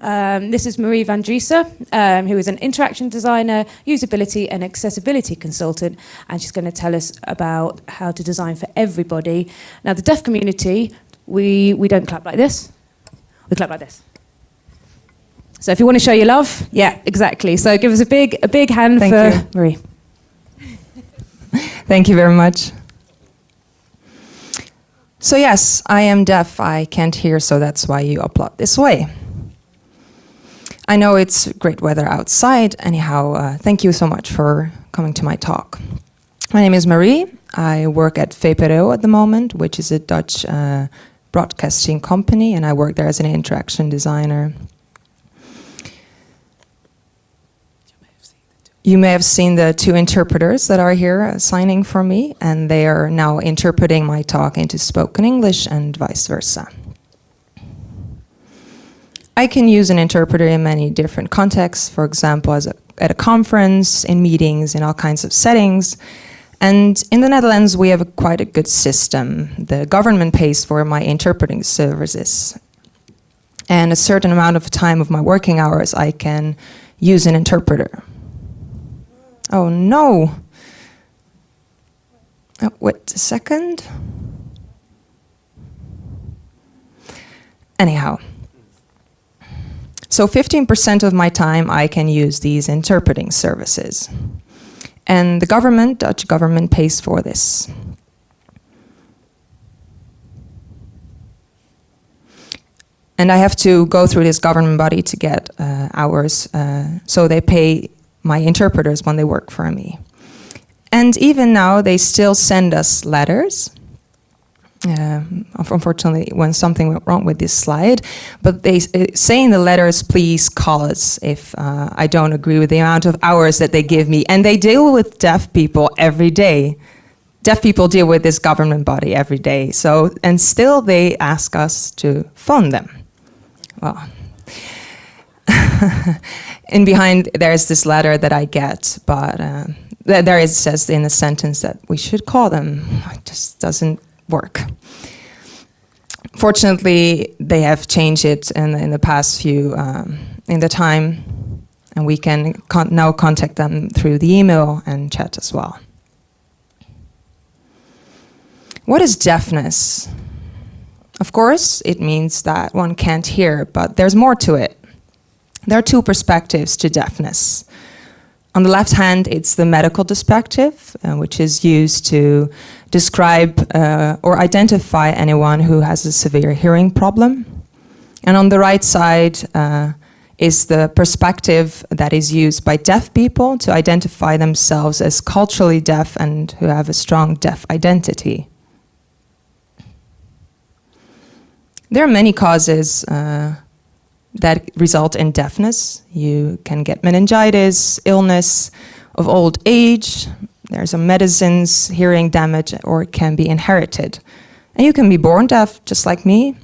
This is Marie van Driessche, who is an interaction designer, usability and accessibility consultant, and she's going to tell us about how to design for everybody. Now, the deaf community, we don't clap like this, we clap like this. So if you want to show your love, yeah, exactly. So give us a big hand for Marie. Thank you very much. So yes, I am deaf. I can't hear, so that's why you applaud this way. I know it's great weather outside. Anyhow, thank you so much for coming to my talk. My name is Marie. I work at VPRO at the moment, which is a Dutch broadcasting company, and I work there as an interaction designer. You may have seen the two interpreters that are here signing for me, and they are now interpreting my talk into spoken English and vice versa. I can use an interpreter in many different contexts, for example, at a conference, in meetings, in all kinds of settings. And in the Netherlands, we have quite a good system. The government pays for my interpreting services. And a certain amount of time of my working hours, I can use an interpreter. Oh no! Oh, wait a second. Anyhow. So 15% of my time I can use these interpreting services. And the government, Dutch government, pays for this. And I have to go through this government body to get hours, so they pay my interpreters when they work for me. And even now, they still send us letters. Unfortunately, when something went wrong with this slide, but they say in the letters, please call us if I don't agree with the amount of hours that they give me. And they deal with deaf people every day. Deaf people deal with this government body every day. So, and still they ask us to phone them. Well, in behind there's this letter that I get, but there it says in a sentence that we should call them. It just doesn't work. Fortunately, they have changed it in the past few, in the time, and we can now contact them through the email and chat as well. What is deafness? Of course, it means that one can't hear, but there's more to it. There are two perspectives to deafness. On the left hand, it's the medical perspective, which is used to describe or identify anyone who has a severe hearing problem. And on the right side is the perspective that is used by deaf people to identify themselves as culturally deaf and who have a strong deaf identity. There are many causes that result in deafness. You can get meningitis, illness of old age. There's some medicines, hearing damage, or it can be inherited. And you can be born deaf, just like me.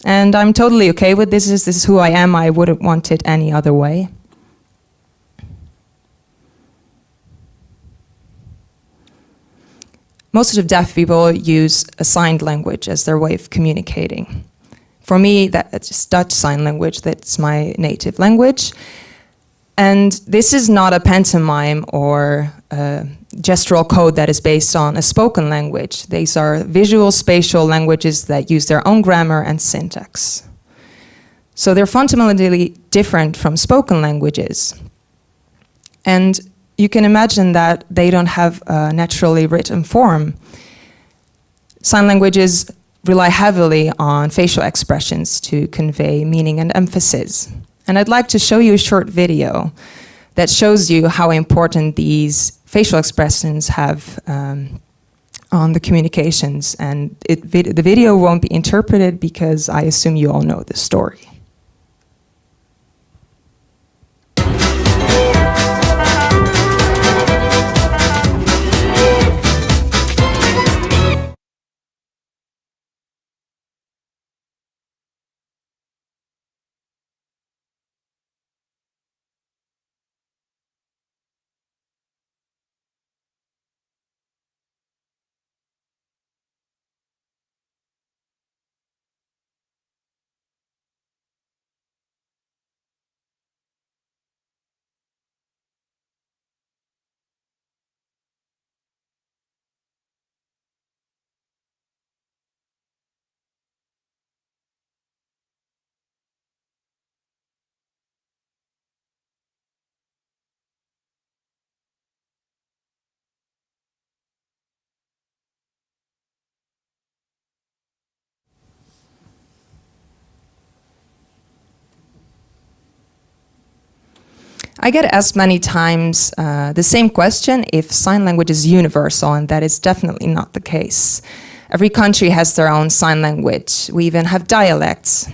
And I'm totally okay with this. This is who I am. I wouldn't want it any other way. Most of the deaf people use a signed language as their way of communicating. For me, that's Dutch Sign Language. That's my native language. And this is not a pantomime or a gestural code that is based on a spoken language. These are visual spatial languages that use their own grammar and syntax. So they're fundamentally different from spoken languages. And you can imagine that they don't have a naturally written form. Sign languages rely heavily on facial expressions to convey meaning and emphasis. And I'd like to show you a short video that shows you how important these facial expressions have on the communications. And the video won't be interpreted because I assume you all know the story. I get asked many times the same question if sign language is universal, and that is definitely not the case. Every country has their own sign language. We even have dialects.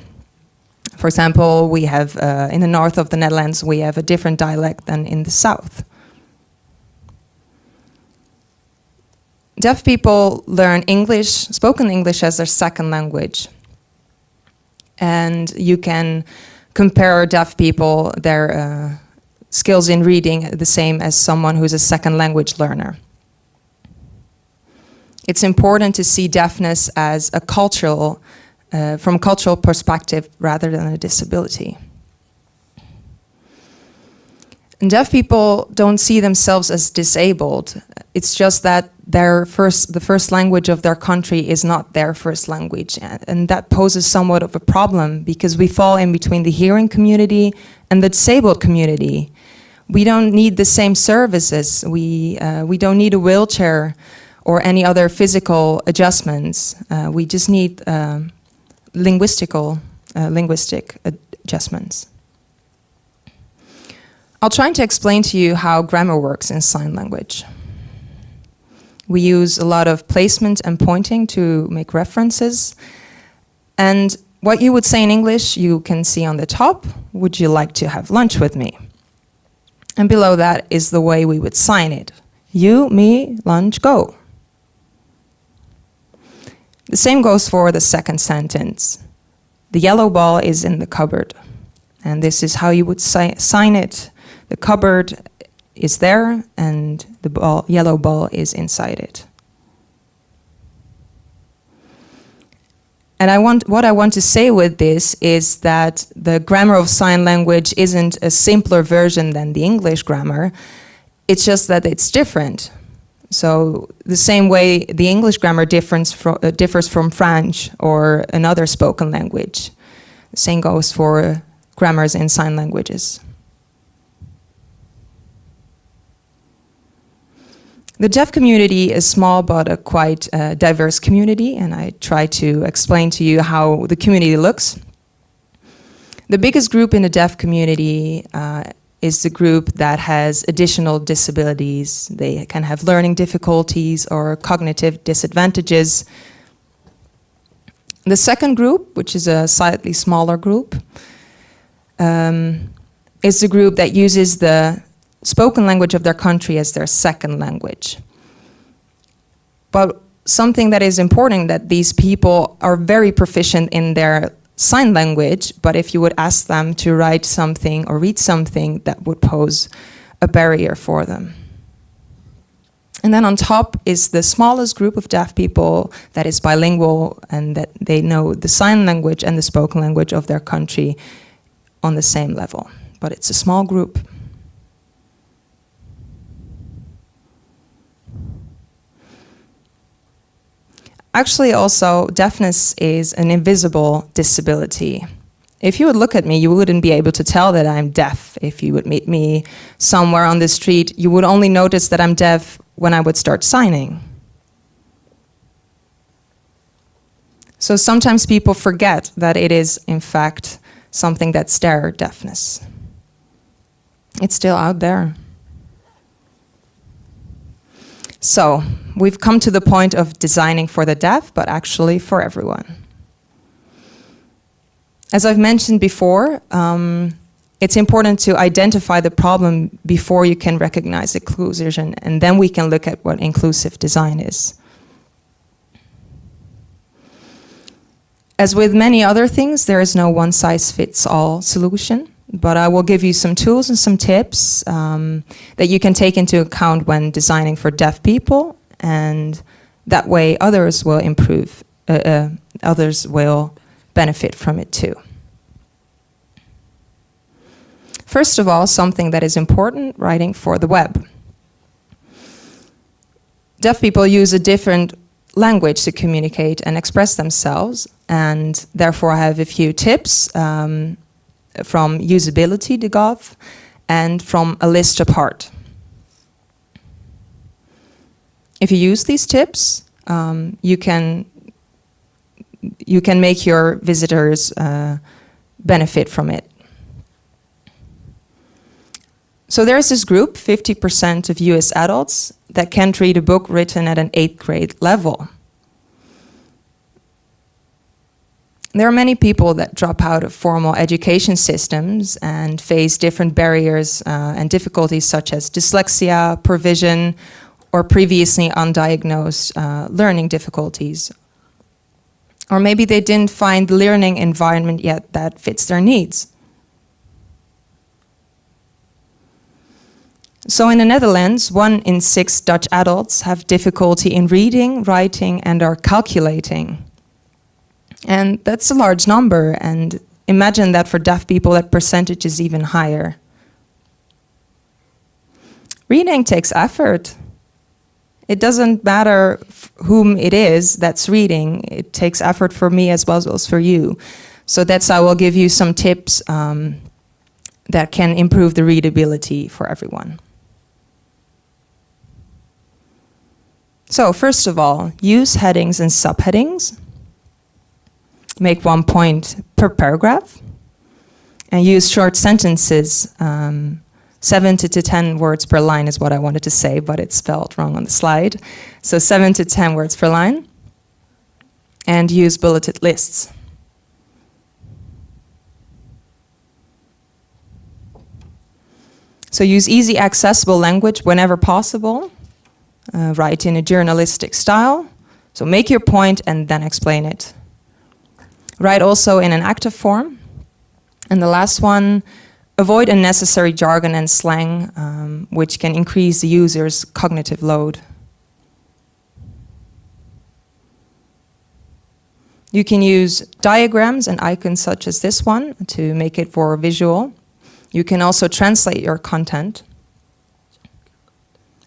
For example, we have in the north of the Netherlands, we have a different dialect than in the south. Deaf people learn English, spoken English, as their second language. And you can compare deaf people, their skills in reading, the same as someone who's a second language learner. It's important to see deafness as a cultural, from a cultural perspective rather than a disability. And deaf people don't see themselves as disabled. It's just that the first language of their country is not their first language. And that poses somewhat of a problem because we fall in between the hearing community and the disabled community. We don't need the same services. We don't need a wheelchair or any other physical adjustments. We just need linguistic adjustments. I'll try to explain to you how grammar works in sign language. We use a lot of placement and pointing to make references. And what you would say in English, you can see on the top, would you like to have lunch with me? And below that is the way we would sign it. You, me, lunch, go. The same goes for the second sentence. The yellow ball is in the cupboard. And this is how you would sign it. The cupboard is there and the yellow ball is inside it. And what I want to say with this is that the grammar of sign language isn't a simpler version than the English grammar. It's just that it's different. So the same way the English grammar differs from French or another spoken language. The same goes for grammars in sign languages. The deaf community is small but a quite diverse community, and I try to explain to you how the community looks. The biggest group in the deaf community is the group that has additional disabilities. They can have learning difficulties or cognitive disadvantages. The second group, which is a slightly smaller group, is the group that uses the spoken language of their country as their second language. But something that is important, that these people are very proficient in their sign language, but if you would ask them to write something or read something, that would pose a barrier for them. And then on top is the smallest group of deaf people that is bilingual and that they know the sign language and the spoken language of their country on the same level. But it's a small group. Actually, also, deafness is an invisible disability. If you would look at me, you wouldn't be able to tell that I'm deaf. If you would meet me somewhere on the street, you would only notice that I'm deaf when I would start signing. So sometimes people forget that it is, in fact, something that's their deafness. It's still out there. So, we've come to the point of designing for the deaf, but actually for everyone. As I've mentioned before, it's important to identify the problem before you can recognize exclusion, and then we can look at what inclusive design is. As with many other things, there is no one-size-fits-all solution. But I will give you some tools and some tips that you can take into account when designing for deaf people, and that way others will improve, others will benefit from it too. First of all, something that is important, writing for the web. Deaf people use a different language to communicate and express themselves, and therefore I have a few tips from usability.gov and from a list apart. If you use these tips, you can make your visitors benefit from it. So there's this group, 50% of US adults, that can't read a book written at an 8th grade level. There are many people that drop out of formal education systems and face different barriers and difficulties such as dyslexia, provision, or previously undiagnosed learning difficulties. Or maybe they didn't find the learning environment yet that fits their needs. So in the Netherlands, 1 in 6 Dutch adults have difficulty in reading, writing, and or calculating. And that's a large number, and imagine that for deaf people that percentage is even higher. Reading takes effort. It doesn't matter whom it is that's reading, it takes effort for me as well as for you. So that's how I will give you some tips that can improve the readability for everyone. So first of all, use headings and subheadings. Make 1 point per paragraph. And use short sentences. 7 to 10 words per line is what I wanted to say, but it's spelled wrong on the slide. So 7 to 10 words per line. And use bulleted lists. So use easy, accessible language whenever possible. Write in a journalistic style. So make your point and then explain it. Write also in an active form. And the last one, avoid unnecessary jargon and slang, which can increase the user's cognitive load. You can use diagrams and icons such as this one to make it more visual. You can also translate your content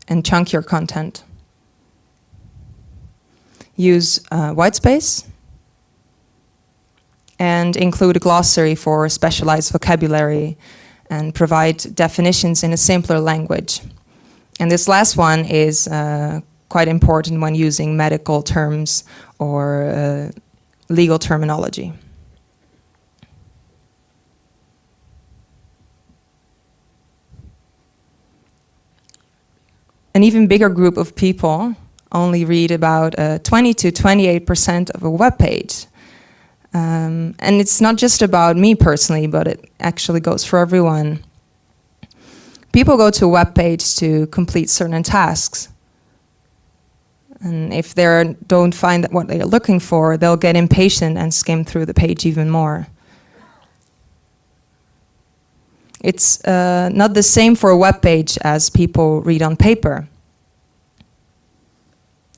and chunk your content. Use white space and include a glossary for specialized vocabulary and provide definitions in a simpler language. And this last one is quite important when using medical terms or legal terminology. An even bigger group of people only read about 20 to 28% of a web page. And it's not just about me personally, but it actually goes for everyone. People go to a web page to complete certain tasks. And if they don't find what they're looking for, they'll get impatient and skim through the page even more. It's not the same for a web page as people read on paper.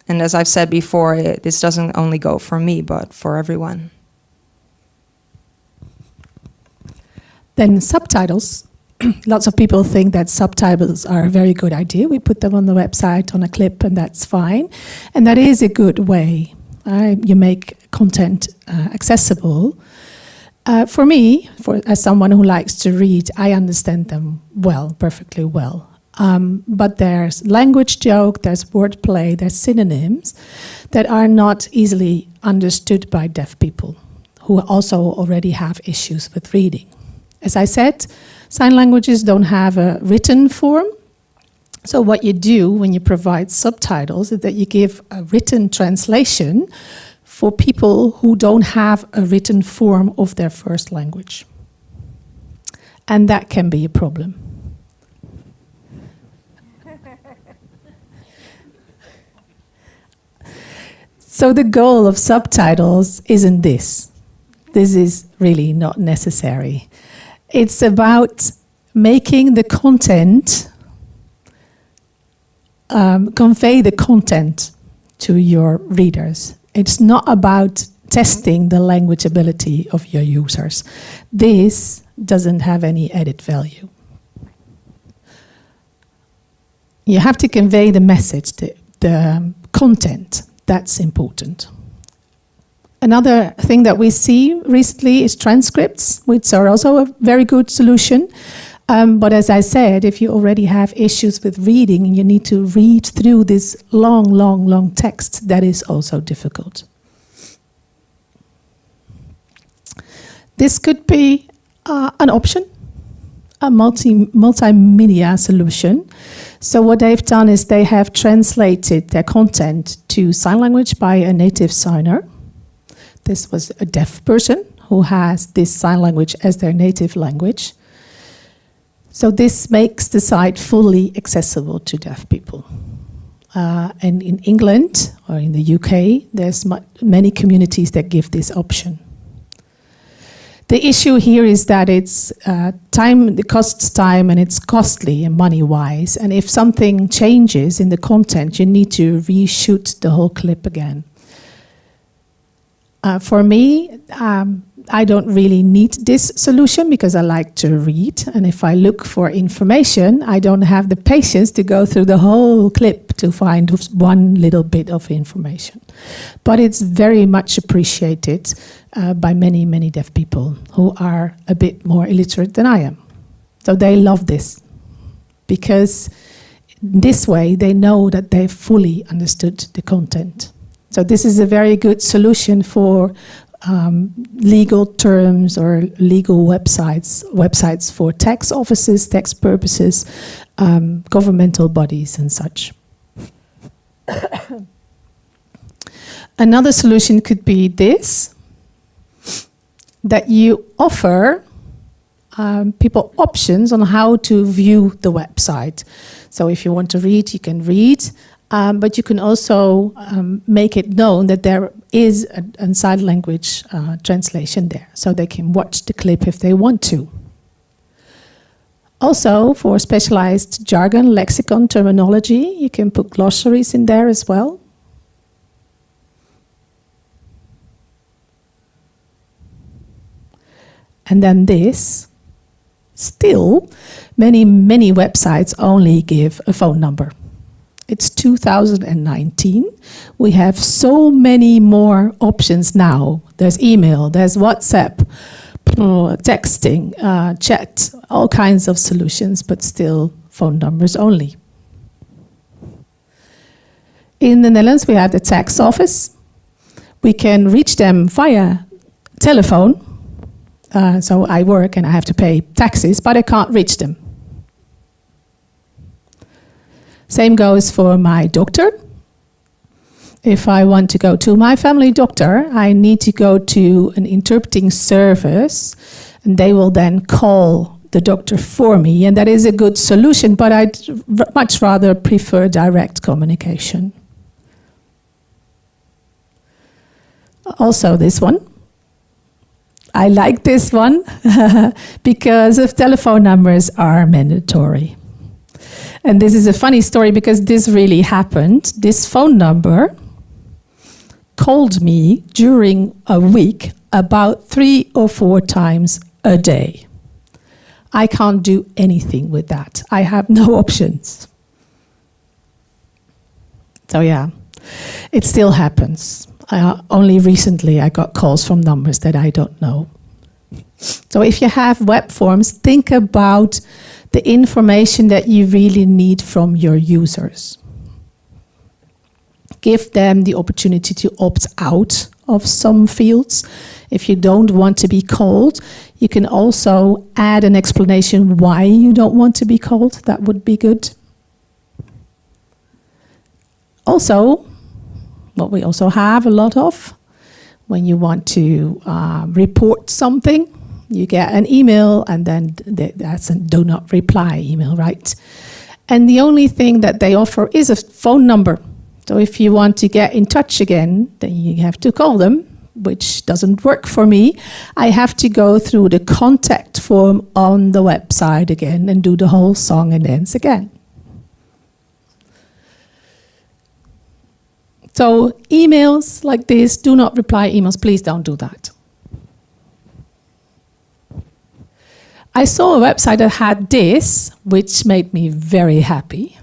And as I've said before, this doesn't only go for me, but for everyone. Then subtitles. Lots of people think that subtitles are a very good idea. We put them on the website on a clip and that's fine. And that is a good way. You make content accessible. For me, as someone who likes to read, I understand them well, perfectly well. But there's language joke, there's wordplay, there's synonyms that are not easily understood by deaf people who also already have issues with reading. As I said, sign languages don't have a written form. So what you do when you provide subtitles is that you give a written translation for people who don't have a written form of their first language. And that can be a problem. So the goal of subtitles isn't this. This is really not necessary. It's about making the content, convey the content to your readers. It's not about testing the language ability of your users. This doesn't have any added value. You have to convey the message, the content. That's important. Another thing that we see recently is transcripts, which are also a very good solution. But as I said, if you already have issues with reading and you need to read through this long text, that is also difficult. This could be an option. a multimedia solution. So what they've done is they have translated their content to sign language by a native signer. This was a deaf person who has this sign language as their native language. So this makes the site fully accessible to deaf people. And in England or in the UK, there's many communities that give this option. The issue here is that it's time, it costs time and it's costly and money-wise. And if something changes in the content, you need to reshoot the whole clip again. For me, I don't really need this solution because I like to read. And if I look for information, I don't have the patience to go through the whole clip to find one little bit of information. But it's very much appreciated by many, many deaf people who are a bit more illiterate than I am. So they love this because this way they know that they fully understood the content. So this is a very good solution for legal terms or legal websites for tax offices, tax purposes, governmental bodies and such. Another solution could be this, that you offer people options on how to view the website. So if you want to read, you can read. But you can also make it known that there is a sign language translation there, so they can watch the clip if they want to. Also, for specialized jargon, lexicon, terminology, you can put glossaries in there as well. And then this, still, many websites only give a phone number. It's 2019. We have so many more options now. There's email, there's WhatsApp, texting, chat, all kinds of solutions, but still phone numbers only. In the Netherlands, we have the tax office. We can reach them via telephone. So I work and I have to pay taxes, but I can't reach them. Same goes for my doctor. If I want to go to my family doctor, I need to go to an interpreting service, and they will then call the doctor for me, and that is a good solution, but I'd much rather prefer direct communication. Also this one. I like this one because if telephone numbers are mandatory. And this is a funny story because this really happened. This phone number called me during a week about 3 or 4 times a day. I can't do anything with that. I have no options. So yeah, it still happens. Only recently I got calls from numbers that I don't know. So if you have web forms, think about the information that you really need from your users. Give them the opportunity to opt out of some fields. If you don't want to be called, you can also add an explanation why you don't want to be called. That would be good. Also, what we also have a lot of, when you want to report something, you get an email and then that's a do not reply email, right? And the only thing that they offer is a phone number. So if you want to get in touch again, then you have to call them, which doesn't work for me. I have to go through the contact form on the website again and do the whole song and dance again. So emails like this, do not reply emails, please don't do that. I saw a website that had this, which made me very happy.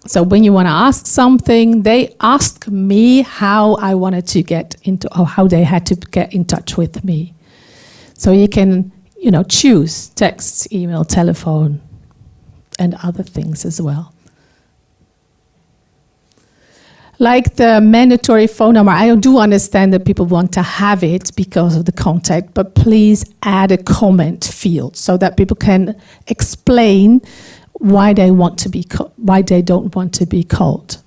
So when you want to ask something, they ask me how I wanted to get into, or how they had to get in touch with me. So you can, choose text, email, telephone, and other things as well. Like the mandatory phone number, I do understand that people want to have it because of the contact, but please add a comment field so that people can explain why they want to be why they don't want to be called.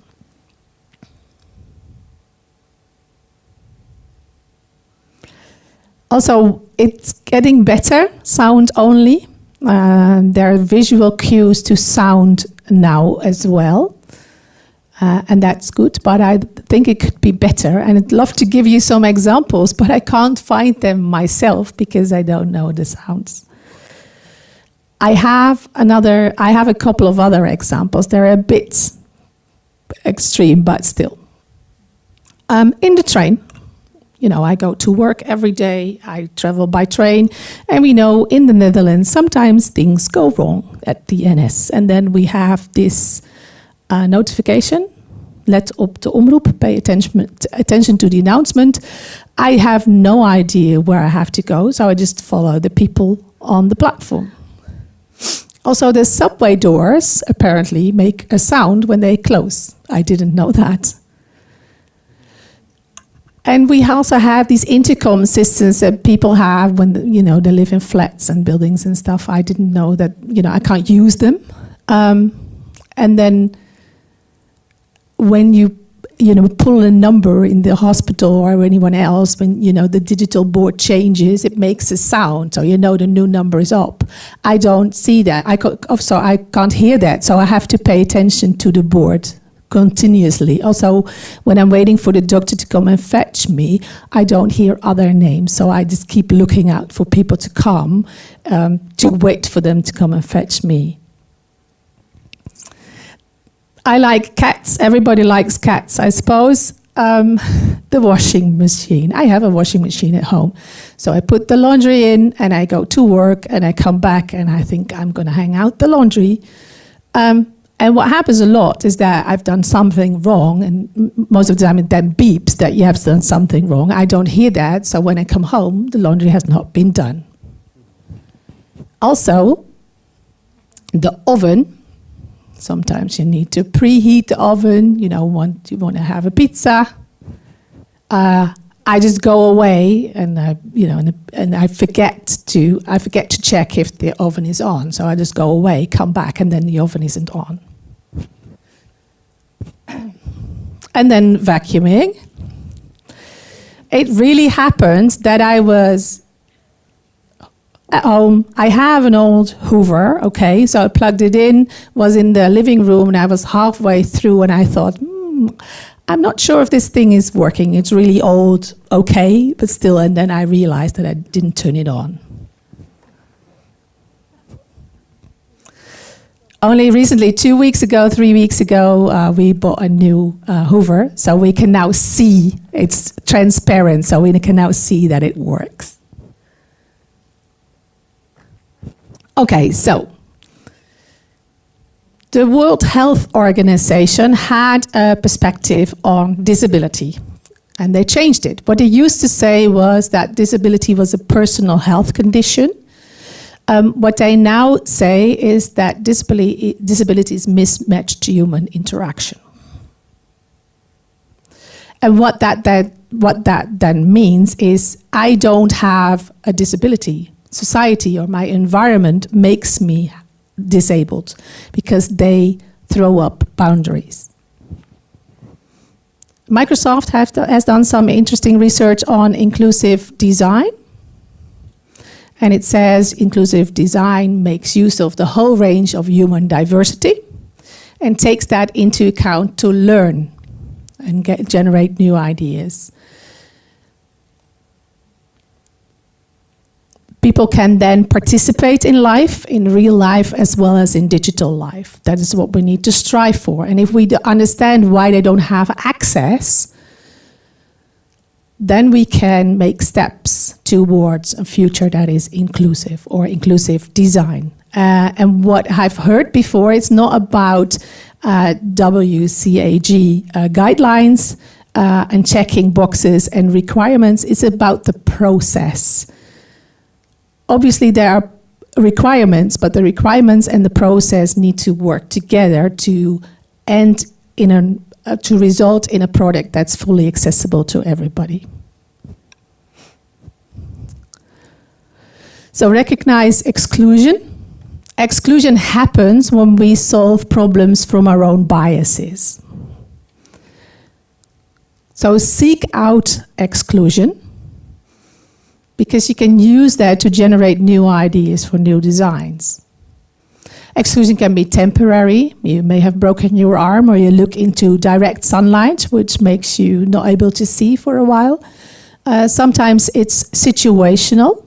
Also, it's getting better, sound only. There are visual cues to sound now as well. And that's good, but I think it could be better. And I'd love to give you some examples, but I can't find them myself because I don't know the sounds. I have a couple of other examples. They're a bit extreme, but still. In the train, you know, I go to work every day, I travel by train, and we know in the Netherlands sometimes things go wrong at the NS. And then we have this notification. Let op de omroep, pay attention to the announcement. I have no idea where I have to go, so I just follow the people on the platform. Also, the subway doors apparently make a sound when they close. I didn't know that. And we also have these intercom systems that people have when, you know, they live in flats and buildings and stuff. I didn't know that, you know, I can't use them. And then when you know, pull a number in the hospital or anyone else, when, you know, the digital board changes, it makes a sound, so you know the new number is up. I don't see that. I can't hear that, so I have to pay attention to the board continuously. Also, when I'm waiting for the doctor to come and fetch me, I don't hear other names, so I just keep looking out for people to come, to wait for them to come and fetch me. I like cats. Everybody likes cats, I suppose. The washing machine. I have a washing machine at home. So I put the laundry in and I go to work and I come back and I think I'm going to hang out the laundry. And what happens a lot is that I've done something wrong, and most of the time it then beeps that you have done something wrong. I don't hear that, so when I come home, the laundry has not been done. Also, the oven. Sometimes you need to preheat the oven. You know, you want to have a pizza. I just go away, and I forget to check if the oven is on. So I just go away, come back, and then the oven isn't on. And then vacuuming. It really happened that I was at home. I have an old Hoover, okay, so I plugged it in, was in the living room, and I was halfway through, and I thought, I'm not sure if this thing is working. It's really old, okay, but still, and then I realized that I didn't turn it on. Only recently, 3 weeks ago, we bought a new Hoover, so we can now see, it's transparent, so we can now see that it works. Okay, so the World Health Organization had a perspective on disability, and they changed it. What they used to say was that disability was a personal health condition. What they now say is that disability is mismatched human interaction. And what that then means is I don't have a disability. Society or my environment makes me disabled because they throw up boundaries. Microsoft has done some interesting research on inclusive design. And it says inclusive design makes use of the whole range of human diversity and takes that into account to learn and generate new ideas. People can then participate in life, in real life, as well as in digital life. That is what we need to strive for. And if we understand why they don't have access, then we can make steps towards a future that is inclusive or inclusive design. And what I've heard before, it's not about WCAG guidelines and checking boxes and requirements. It's about the process. Obviously, there are requirements, but the requirements and the process need to work together to end in to result in a product that's fully accessible to everybody. So recognize exclusion. Exclusion happens when we solve problems from our own biases. So seek out exclusion, because you can use that to generate new ideas for new designs. Exclusion can be temporary. You may have broken your arm, or you look into direct sunlight, which makes you not able to see for a while. Sometimes it's situational.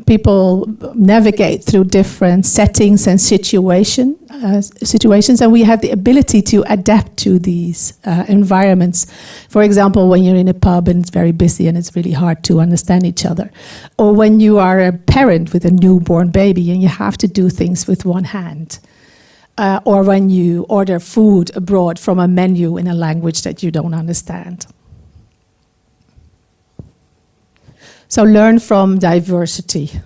People navigate through different settings and situations, and we have the ability to adapt to these environments. For example, when you're in a pub and it's very busy and it's really hard to understand each other, or when you are a parent with a newborn baby and you have to do things with one hand, or when you order food abroad from a menu in a language that you don't understand. So learn from diversity.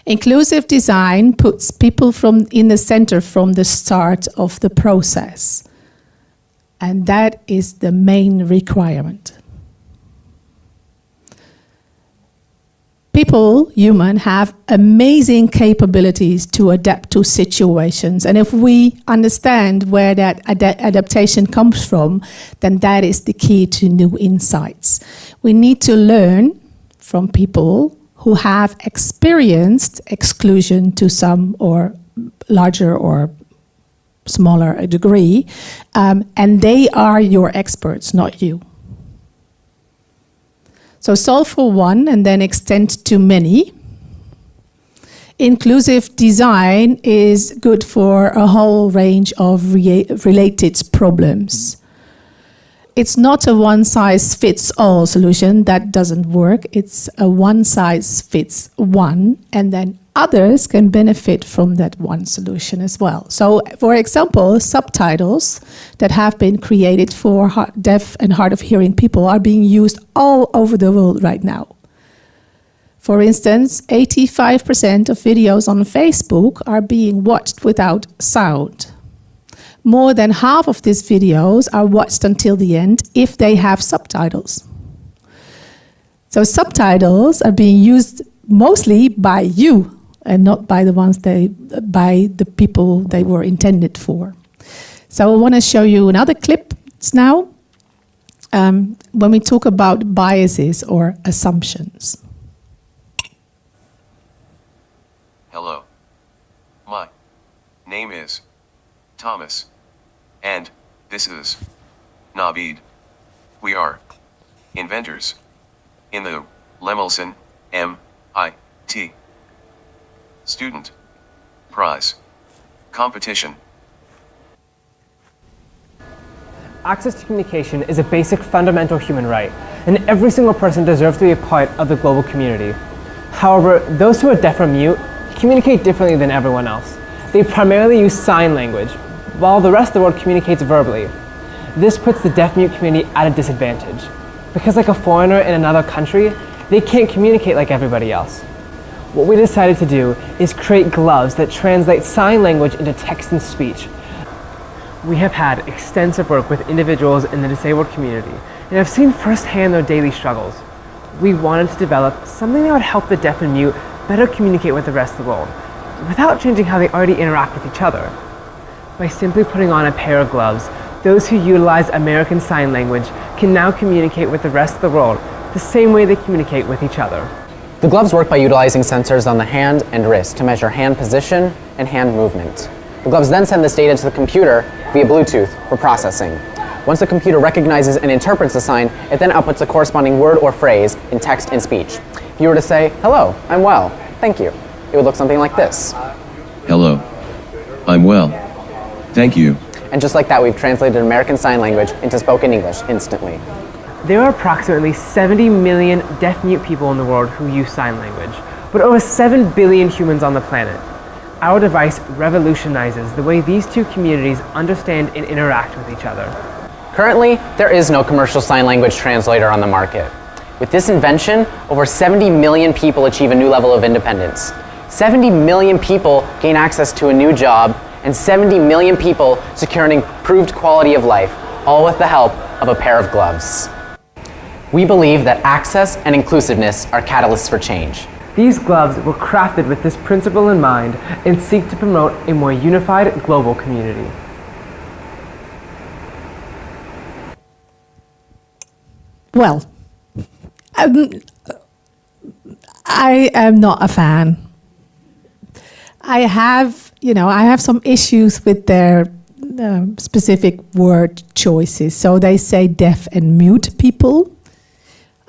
Inclusive design puts people in the center from the start of the process. And that is the main requirement. People, human, have amazing capabilities to adapt to situations. And if we understand where that adaptation comes from, then that is the key to new insights. We need to learn from people who have experienced exclusion to some or larger or smaller degree, and they are your experts, not you. So solve for one and then extend to many. Inclusive design is good for a whole range of related problems. It's not a one-size-fits-all solution. That doesn't work. It's a one-size-fits-one, and then others can benefit from that one solution as well. So, for example, subtitles that have been created for deaf and hard of hearing people are being used all over the world right now. For instance, 85% of videos on Facebook are being watched without sound. More than half of these videos are watched until the end if they have subtitles. So subtitles are being used mostly by you and not by by the people they were intended for. So I want to show you another clip now when we talk about biases or assumptions. Hello. My name is Thomas. And this is Navid. We are inventors in the Lemelson MIT Student Prize competition. Access to communication is a basic fundamental human right, and every single person deserves to be a part of the global community. However, those who are deaf or mute communicate differently than everyone else. They primarily use sign language, while the rest of the world communicates verbally. This puts the deaf-mute community at a disadvantage, because like a foreigner in another country, they can't communicate like everybody else. What we decided to do is create gloves that translate sign language into text and speech. We have had extensive work with individuals in the disabled community, and have seen firsthand their daily struggles. We wanted to develop something that would help the deaf and mute better communicate with the rest of the world, without changing how they already interact with each other. By simply putting on a pair of gloves, those who utilize American Sign Language can now communicate with the rest of the world the same way they communicate with each other. The gloves work by utilizing sensors on the hand and wrist to measure hand position and hand movement. The gloves then send this data to the computer via Bluetooth for processing. Once the computer recognizes and interprets the sign, it then outputs a corresponding word or phrase in text and speech. If you were to say, "Hello, I'm well, thank you," it would look something like this. Hello. I'm well. Thank you. And just like that, we've translated American Sign Language into spoken English instantly. There are approximately 70 million deaf-mute people in the world who use sign language, but over 7 billion humans on the planet. Our device revolutionizes the way these two communities understand and interact with each other. Currently, there is no commercial sign language translator on the market. With this invention, over 70 million people achieve a new level of independence. 70 million people gain access to a new job, and 70 million people secure an improved quality of life, all with the help of a pair of gloves. We believe that access and inclusiveness are catalysts for change. These gloves were crafted with this principle in mind and seek to promote a more unified global community. Well, I am not a fan. I have some issues with their specific word choices. So they say deaf and mute people,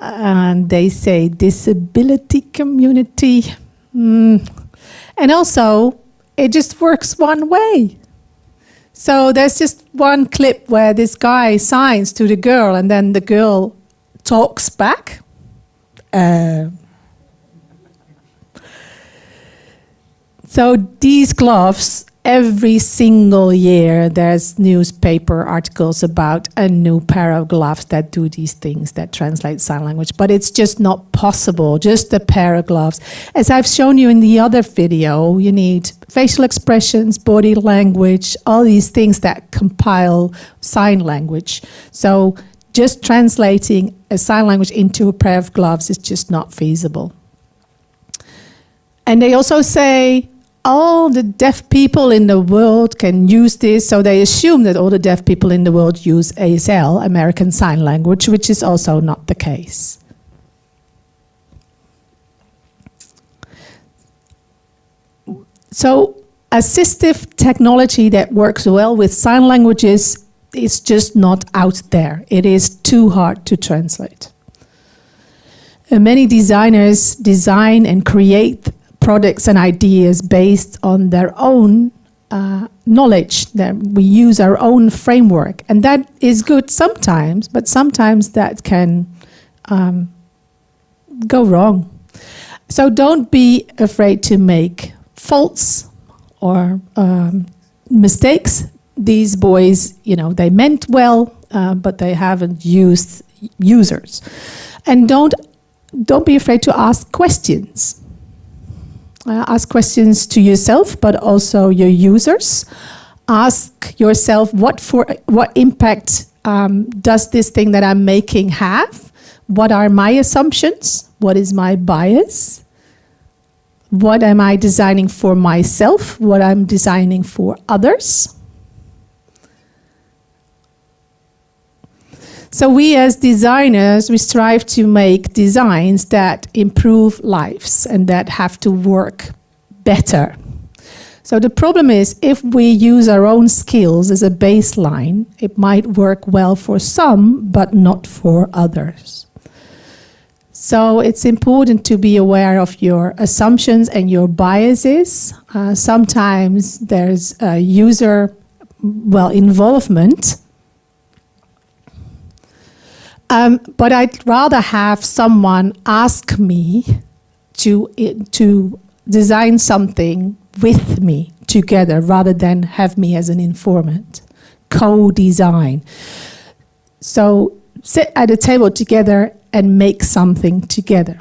and they say disability community. And also, it just works one way. So there's just one clip where this guy signs to the girl, and then the girl talks back. So these gloves, every single year there's newspaper articles about a new pair of gloves that do these things, that translate sign language, but it's just not possible, just a pair of gloves. As I've shown you in the other video, you need facial expressions, body language, all these things that compile sign language. So just translating a sign language into a pair of gloves is just not feasible. And they also say, all the deaf people in the world can use this, so they assume that all the deaf people in the world use ASL, American Sign Language, which is also not the case. So assistive technology that works well with sign languages is just not out there. It is too hard to translate. And many designers design and create products and ideas based on their own knowledge, that we use our own framework. And that is good sometimes, but sometimes that can go wrong. So don't be afraid to make faults or mistakes. These boys, they meant well, but they haven't used users. And don't be afraid to ask questions. Ask questions to yourself, but also your users. Ask yourself, what impact does this thing that I'm making have? What are my assumptions? What is my bias? What am I designing for myself? What I'm designing for others? So we as designers, we strive to make designs that improve lives and that have to work better. So the problem is, if we use our own skills as a baseline, it might work well for some, but not for others. So it's important to be aware of your assumptions and your biases. Sometimes there's user involvement. But I'd rather have someone ask me to design something with me together, rather than have me as an informant. Co-design. So sit at a table together and make something together.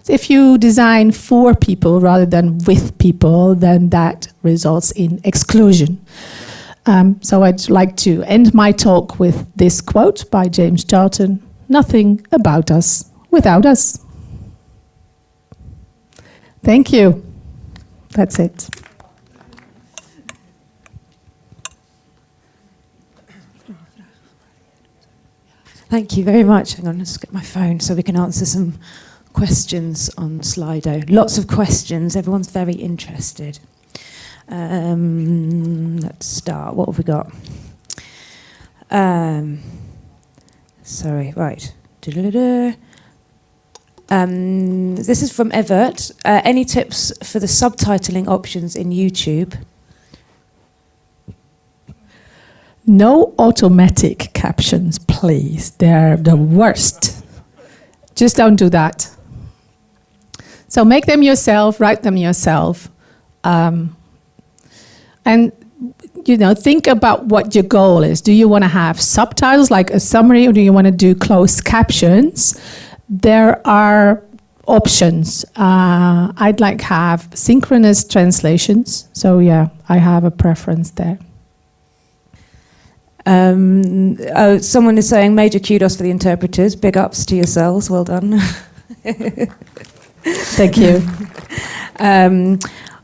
So if you design for people rather than with people, then that results in exclusion. So I'd like to end my talk with this quote by James Charlton: "Nothing about us without us." Thank you. That's it. Thank you very much. Hang on, let's get my phone so we can answer some questions on Slido. Lots of questions. Everyone's very interested. Let's start. What have we got? Sorry, right. This is from Evert. Any tips for the subtitling options in YouTube? No automatic captions, please. They're the worst. Just don't do that. So make them yourself, write them yourself. And, think about what your goal is. Do you want to have subtitles like a summary, or do you want to do closed captions? There are options. I'd like have synchronous translations. So yeah, I have a preference there. Someone is saying major kudos for the interpreters. Big ups to yourselves. Well done. Thank you.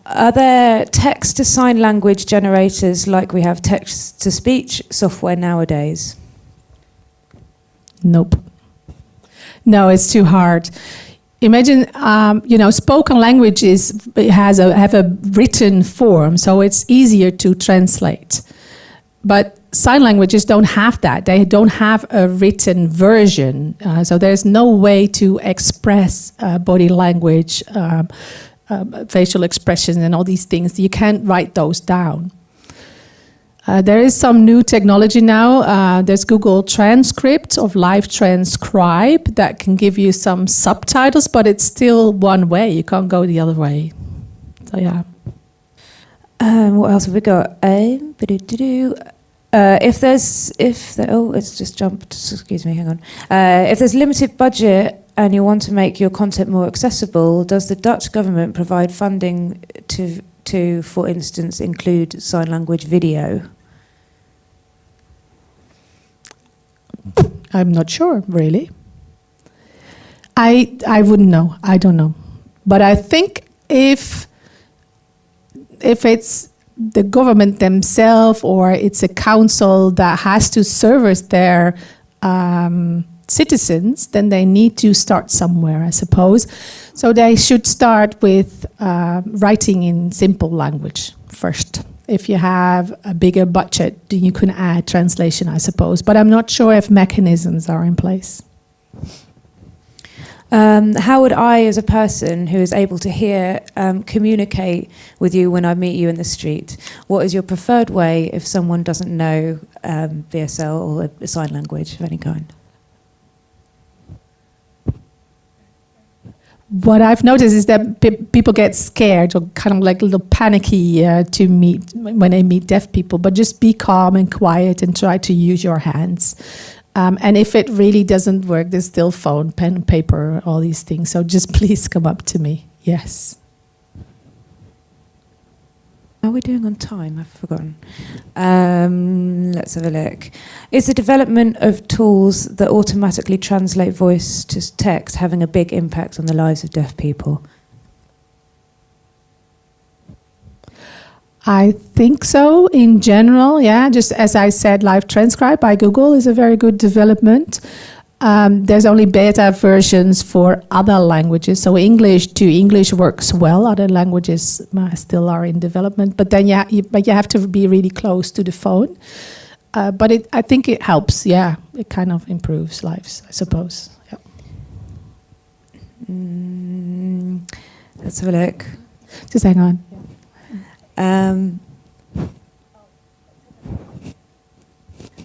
Are there text-to-sign language generators like we have text-to-speech software nowadays? Nope. No, it's too hard. Imagine, spoken language have a written form, so it's easier to translate. But sign languages don't have that. They don't have a written version. So there's no way to express body language, facial expressions and all these things. You can't write those down. There is some new technology now. There's Google Transcript of Live Transcribe that can give you some subtitles, but it's still one way. You can't go the other way. So yeah. What else have we got? It's just jumped. Excuse me, hang on. If there's limited budget and you want to make your content more accessible, does the Dutch government provide funding to, for instance, include sign language video? I'm not sure, really. I wouldn't know. I don't know. But I think if it's the government themselves or it's a council that has to service their citizens, then they need to start somewhere, I suppose. So they should start with writing in simple language first. If you have a bigger budget, then you can add translation, I suppose. But I'm not sure if mechanisms are in place. How would I, as a person who is able to hear, communicate with you when I meet you in the street? What is your preferred way if someone doesn't know BSL or a sign language of any kind? What I've noticed is that people get scared or kind of like a little panicky to meet when they meet deaf people. But just be calm and quiet and try to use your hands. And if it really doesn't work, there's still phone, pen, paper, all these things. So just please come up to me. Yes. How are we doing on time? I've forgotten. Let's have a look. Is the development of tools that automatically translate voice to text having a big impact on the lives of deaf people? I think so, in general, yeah. Just as I said, Live Transcribe by Google is a very good development. There's only beta versions for other languages, so English to English works well. Other languages still are in development, but then you have to be really close to the phone. But I think it helps, yeah. It kind of improves lives, I suppose. Yeah. Let's have a look. Just hang on.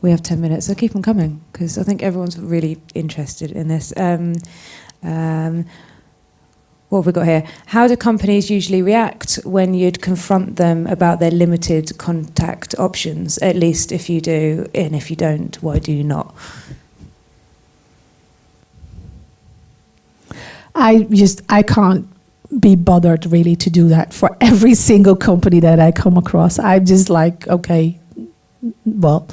We have 10 minutes, so keep them coming, because I think everyone's really interested in this. What have we got here? How do companies usually react when you'd confront them about their limited contact options, at least if you do, and if you don't, why do you not? I can't be bothered really to do that for every single company that I come across. I'm just like, okay, well,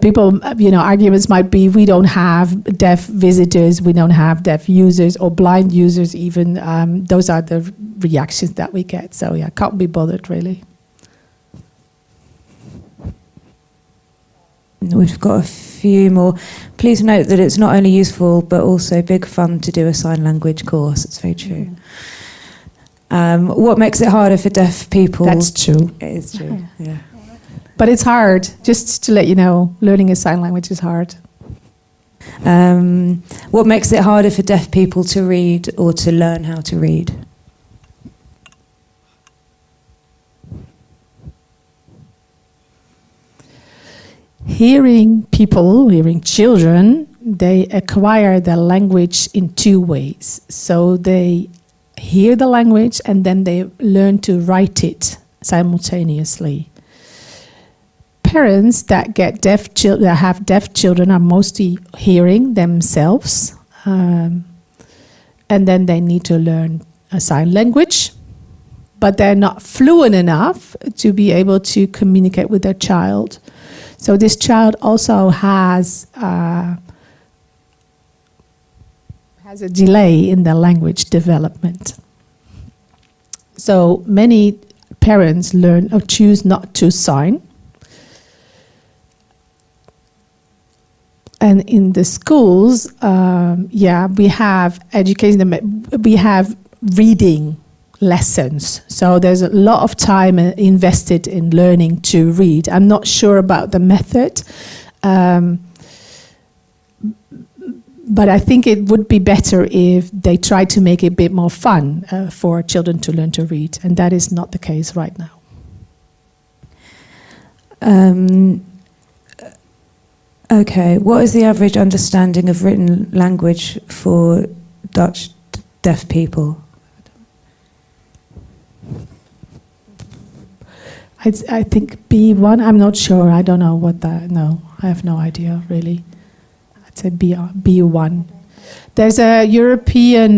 people, arguments might be we don't have deaf visitors, we don't have deaf users or blind users even. Those are the reactions that we get. So yeah, can't be bothered really. We've got a few more. Please note that it's not only useful but also big fun to do a sign language course. It's very true. What makes it harder for deaf people? That's true. It is true, yeah. But it's hard. Just to let you know, learning a sign language is hard. What makes it harder for deaf people to read or to learn how to read? Hearing children, they acquire the language in two ways. So they hear the language and then they learn to write it simultaneously. Parents that have deaf children are mostly hearing themselves, and then they need to learn a sign language, but they're not fluent enough to be able to communicate with their child. So this child also has a delay in their language development. So many parents learn or choose not to sign. And in the schools, we have education, we have reading lessons. So there's a lot of time invested in learning to read. I'm not sure about the method, but I think it would be better if they try to make it a bit more fun for children to learn to read, and that is not the case right now. Okay, what is the average understanding of written language for Dutch deaf people? I think B1, I'm not sure, I don't know what that, no, I have no idea really. I'd say B1. There's a European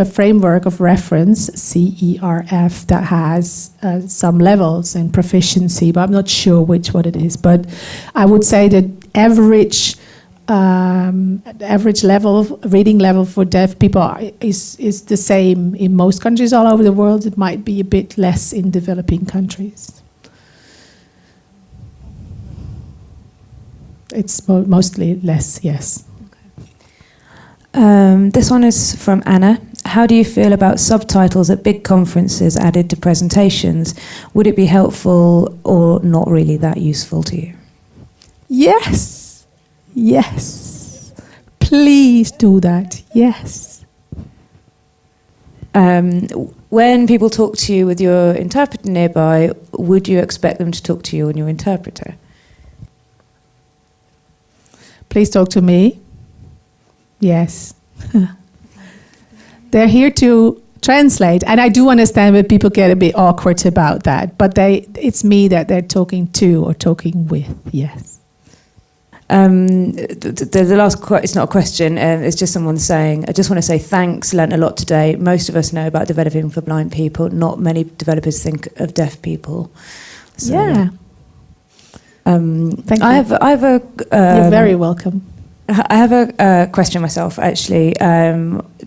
framework of reference, CERF, that has some levels in proficiency, but I'm not sure what it is. But I would say that average reading level for deaf people is the same in most countries all over the world. It might be a bit less in developing countries. It's mostly less, yes. This one is from Anna. How do you feel about subtitles at big conferences added to presentations? Would it be helpful or not really that useful to you? Yes, yes. Please do that, yes. When people talk to you with your interpreter nearby, would you expect them to talk to you on your interpreter? Please talk to me. Yes. They're here to translate, and I do understand that people get a bit awkward about that, but it's me that they're talking to or talking with, yes. The last it's not a question, it's just someone saying, I just want to say thanks, learnt a lot today. Most of us know about developing for blind people. Not many developers think of deaf people. So, yeah. Thank you. I have a... You're very welcome. I have a question myself, actually.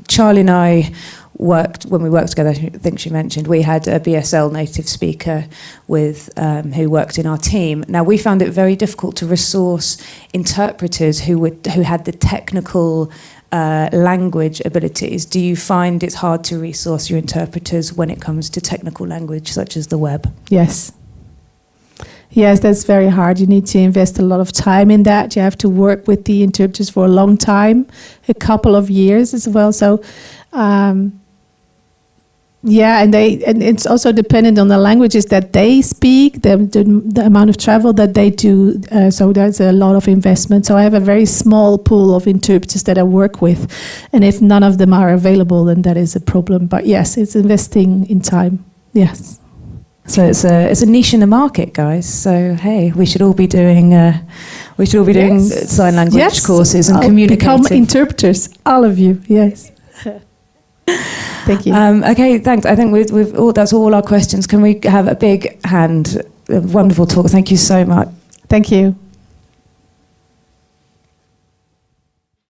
Charlie and I when we worked together, I think she mentioned, we had a BSL native speaker who worked in our team. Now, we found it very difficult to resource interpreters who had the technical language abilities. Do you find it's hard to resource your interpreters when it comes to technical language, such as the web? Yes. Yes, that's very hard. You need to invest a lot of time in that. You have to work with the interpreters for a long time, a couple of years as well. So, and it's also dependent on the languages that they speak, the amount of travel that they do. So there's a lot of investment. So I have a very small pool of interpreters that I work with, and if none of them are available, then that is a problem. But yes, it's investing in time. Yes. So it's a niche in the market, guys. So hey, we should all be doing sign language courses and communicating. Become interpreters, all of you. Yes. Thank you. Okay, thanks. I think that's all our questions. Can we have a big hand? A wonderful talk. Thank you so much. Thank you.